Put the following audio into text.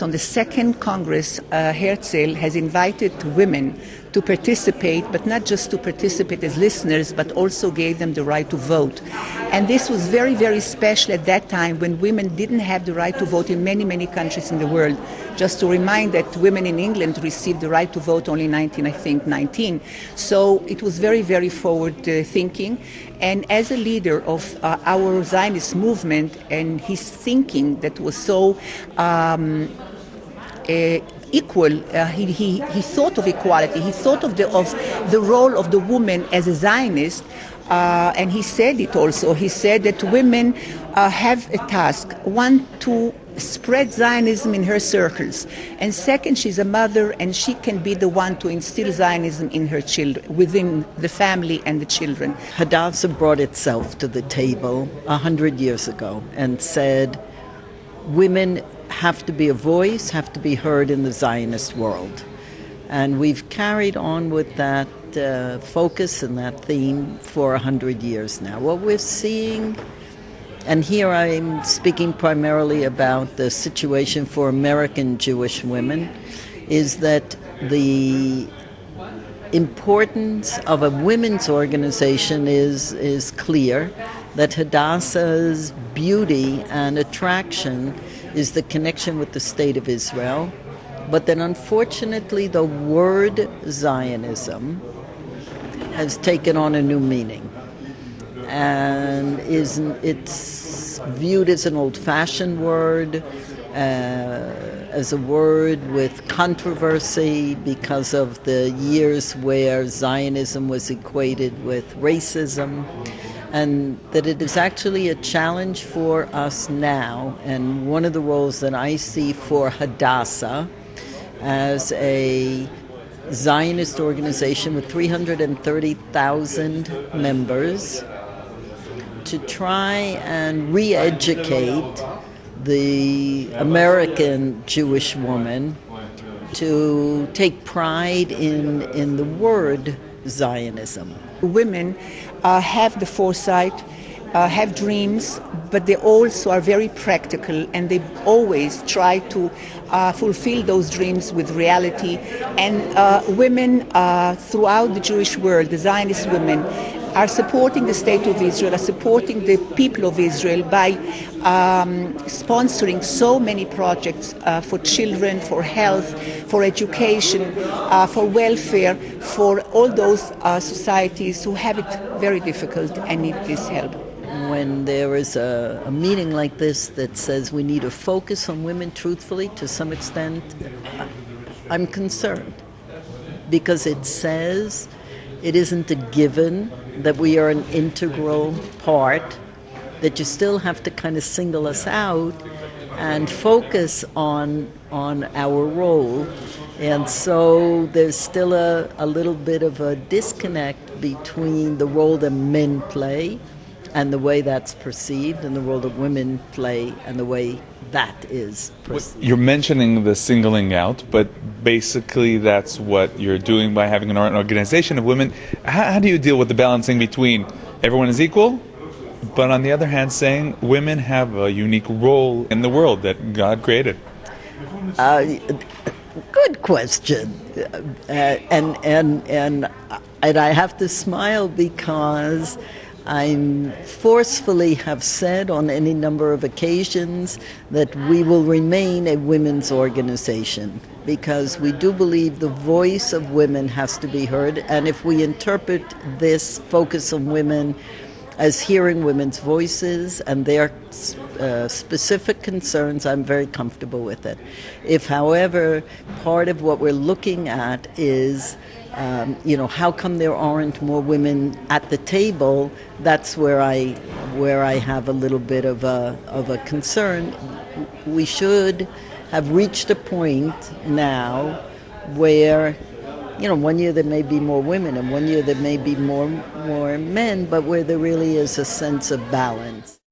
On the second Congress, Herzl has invited women to participate, but not just to participate as listeners, but also gave them the right to vote. And this was very, very special at that time when women didn't have the right to vote in many, many countries in the world. Just to remind that women in England received the right to vote only in 1919. So it was very, very forward thinking. And as a leader of our Zionist movement and his thinking that was so equal, he thought of equality, he thought of the role of the woman as a Zionist, and he said it also. He said that women have a task, one, to spread Zionism in her circles, and second, she's a mother and she can be the one to instill Zionism in her children, within the family and the children. Hadassah brought itself to the table 100 years ago and said women have to be a voice, have to be heard in the Zionist world. And we've carried on with that focus and that theme for 100 years now. What we're seeing, and here I'm speaking primarily about the situation for American Jewish women, is that the importance of a women's organization is clear, that Hadassah's beauty and attraction is the connection with the State of Israel, but then unfortunately the word Zionism has taken on a new meaning, and it's viewed as an old-fashioned word, as a word with controversy because of the years where Zionism was equated with racism, and that it is actually a challenge for us now. And one of the roles that I see for Hadassah as a Zionist organization with 330,000 members, to try and re-educate the American Jewish woman to take pride in the word Zionism. Women have the foresight, have dreams, but they also are very practical, and they always try to fulfill those dreams with reality. And women throughout the Jewish world, the Zionist women, are supporting the State of Israel, are supporting the people of Israel by sponsoring so many projects for children, for health, for education, for welfare, for all those societies who have it very difficult and need this help. When there is a meeting like this that says we need to focus on women truthfully, to some extent, I'm concerned, because it says it isn't a given that we are an integral part, that you still have to kind of single us out and focus on our role. And so there's still a little bit of a disconnect between the role that men play and the way that's perceived, and the role that women play and the way that is perceived. You're mentioning the singling out, but basically that's what you're doing by having an organization of women. How do you deal with the balancing between everyone is equal, but on the other hand saying women have a unique role in the world that God created? Good question. And I have to smile because I forcefully have said on any number of occasions that we will remain a women's organization, because we do believe the voice of women has to be heard. And if we interpret this focus on women as hearing women's voices and their specific concerns, I'm very comfortable with it. If, however, part of what we're looking at is how come there aren't more women at the table? That's where I have a little bit of a concern. We should have reached a point now where, 1 year there may be more women and 1 year there may be more men, but where there really is a sense of balance.